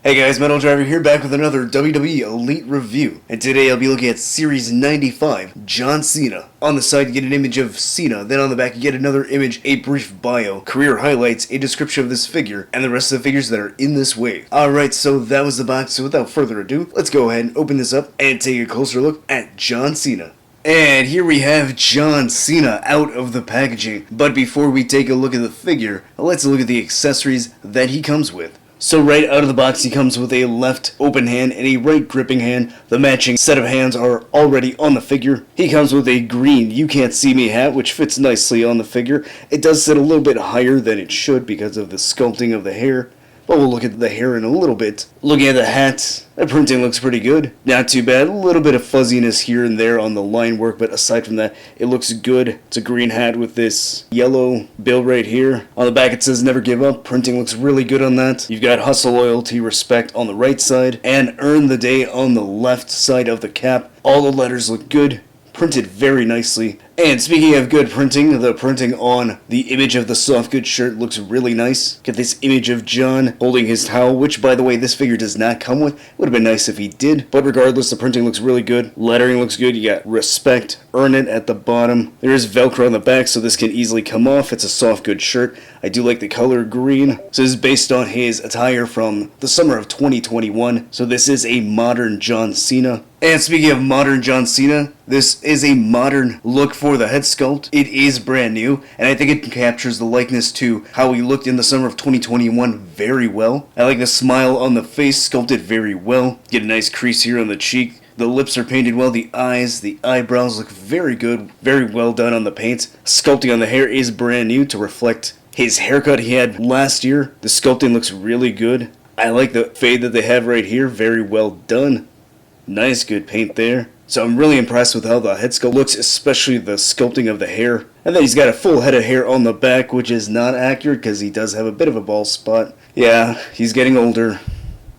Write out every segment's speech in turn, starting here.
Hey guys, Metal Driver here, back with another WWE Elite review. And today I'll be looking at Series 95, John Cena. On the side you get an image of Cena, then on the back you get another image, a brief bio, career highlights, a description of this figure, and the rest of the figures that are in this wave. Alright, so that was the box, so without further ado, let's go ahead and open this up and take a closer look at John Cena. And here we have John Cena out of the packaging. But before we take a look at the figure, let's look at the accessories that he comes with. So right out of the box he comes with a left open hand and a right gripping hand. The matching set of hands are already on the figure. He comes with a green "You Can't See Me" hat, which fits nicely on the figure. It does sit a little bit higher than it should because of the sculpting of the hair, but we'll look at the hair in a little bit. Looking at the hat, the printing looks pretty good. Not too bad. A little bit of fuzziness here and there on the line work, but aside from that, it looks good. It's a green hat with this yellow bill right here. On the back it says "Never Give Up." Printing looks really good on that. You've got "Hustle, Loyalty, Respect" on the right side, and "Earn the Day" on the left side of the cap. All the letters look good. Printed very nicely. And speaking of good printing, the printing on the image of the soft goods shirt looks really nice. Get this image of John holding his towel, which by the way this figure does not come with. Would have been nice if he did, but regardless the printing looks really good. Lettering looks good. You got "Respect," "Earn It" at the bottom. There is Velcro on the back, so this can easily come off. It's a soft goods shirt. I do like the color green. So this is based on his attire from the summer of 2021. So this is a modern John Cena. And speaking of modern John Cena, this is a modern look for the head sculpt. It is brand new, and I think it captures the likeness to how he looked in the summer of 2021 very well. I like the smile on the face, sculpted very well. Get a nice crease here on the cheek. The lips are painted well, the eyes, the eyebrows look very good, very well done on the paint. Sculpting on the hair is brand new to reflect his haircut he had last year. The sculpting looks really good. I like the fade that they have right here, very well done. Nice good paint there. So I'm really impressed with how the head sculpt looks, especially the sculpting of the hair. And then he's got a full head of hair on the back, which is not accurate because he does have a bit of a bald spot. Yeah, he's getting older.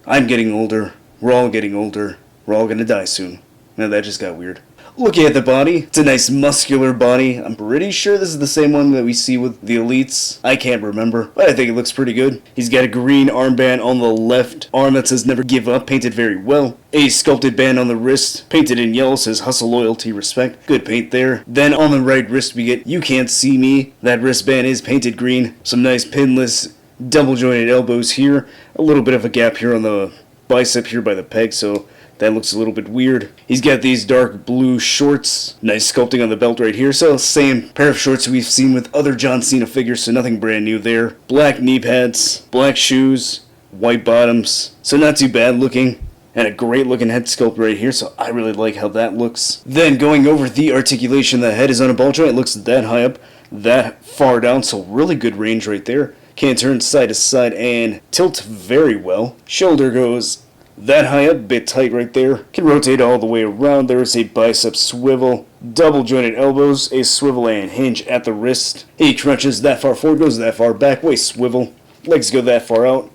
I'm getting older. We're all getting older. We're all gonna die soon. Now that just got weird. Looking at the body, it's a nice muscular body. I'm pretty sure this is the same one that we see with the Elites. I can't remember, but I think it looks pretty good. He's got a green armband on the left arm that says "Never Give Up," painted very well. A sculpted band on the wrist, painted in yellow, says "Hustle, Loyalty, Respect." Good paint there. Then on the right wrist we get "You Can't See Me." That wristband is painted green. Some nice pinless, double jointed elbows here. A little bit of a gap here on the bicep here by the peg, so that looks a little bit weird. He's got these dark blue shorts. Nice sculpting on the belt right here. So same pair of shorts we've seen with other John Cena figures, so nothing brand new there. Black knee pads, black shoes, white bottoms. So not too bad looking. And a great looking head sculpt right here, so I really like how that looks. Then going over the articulation, the head is on a ball joint. It looks that high up, that far down, so really good range right there. Can turn side to side and tilt very well. Shoulder goes that high up, bit tight right there. Can rotate all the way around. There is a bicep swivel, double jointed elbows, a swivel and hinge at the wrist. He crunches that far forward, goes that far back, waist swivel. Legs go that far out,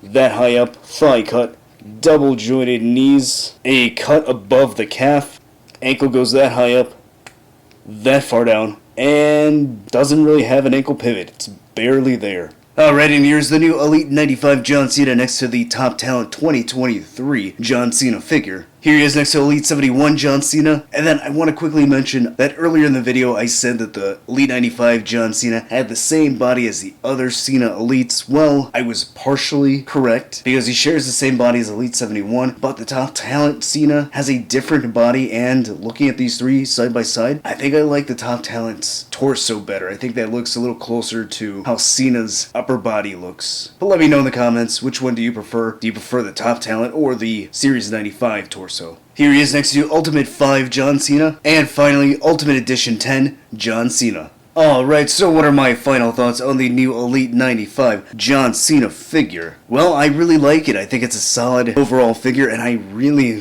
that high up, thigh cut, double jointed knees, a cut above the calf. Ankle goes that high up, that far down, and doesn't really have an ankle pivot. It's barely there. Alright, and here's the new Elite 95 John Cena next to the Top Talent 2023 John Cena figure. Here he is next to Elite 71 John Cena. And then I want to quickly mention that earlier in the video I said that the Elite 95 John Cena had the same body as the other Cena Elites. Well, I was partially correct because he shares the same body as Elite 71, but the Top Talent Cena has a different body, and looking at these three side by side, I think I like the Top Talent's torso better. I think that looks a little closer to how Cena's upper body looks. But let me know in the comments, which one do you prefer? Do you prefer the Top Talent or the Series 95 torso? Here he is next to Ultimate 5 John Cena, and finally Ultimate Edition 10 John Cena. Alright, so what are my final thoughts on the new Elite 95 John Cena figure? Well, I really like it. I think it's a solid overall figure, and I really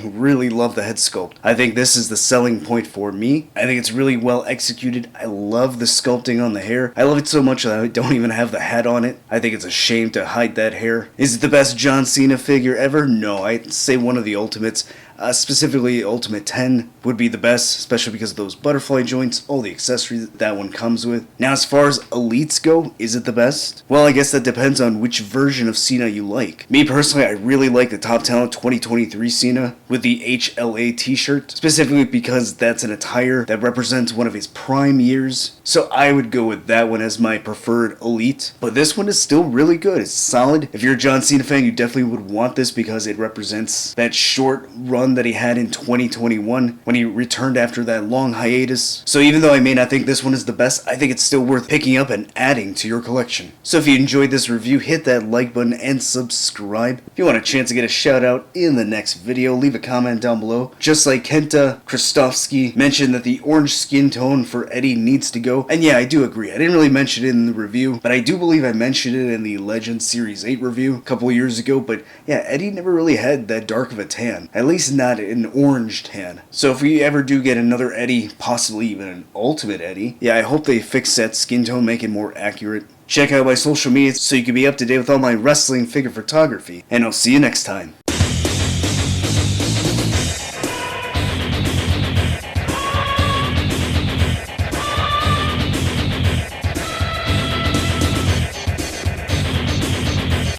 love the head sculpt. I think this is the selling point for me. I think it's really well executed. I love the sculpting on the hair. I love it so much that I don't even have the hat on it. I think it's a shame to hide that hair. Is it the best John Cena figure ever? No, I'd say one of the Ultimates. Specifically, Ultimate 10 would be the best, especially because of those butterfly joints, all the accessories that one comes with. Now, as far as Elites go, is it the best? Well, I guess that depends on which version of Cena you like. Me personally, I really like the Top Talent 2023 Cena with the HLA t-shirt, specifically because that's an attire that represents one of his prime years. So I would go with that one as my preferred Elite. But this one is still really good. It's solid. If you're a John Cena fan, you definitely would want this because it represents that short run that he had in 2021 when he returned after that long hiatus. So even though I may not think this one is the best, I think it's still worth picking up and adding to your collection. So if you enjoyed this review, hit that like button and subscribe. If you want a chance to get a shout out in the next video, leave a comment down below. Just like Kenta Krastovsky mentioned that the orange skin tone for Eddie needs to go. And yeah, I do agree. I didn't really mention it in the review, but I do believe I mentioned it in the Legends Series 8 review a couple years ago. But yeah, Eddie never really had that dark of a tan. At least not an orange tan. So if we ever do get another Eddie, possibly even an Ultimate Eddie, yeah, I hope they fix that skin tone, make it more accurate. Check out my social media so you can be up to date with all my wrestling figure photography, and I'll see you next time.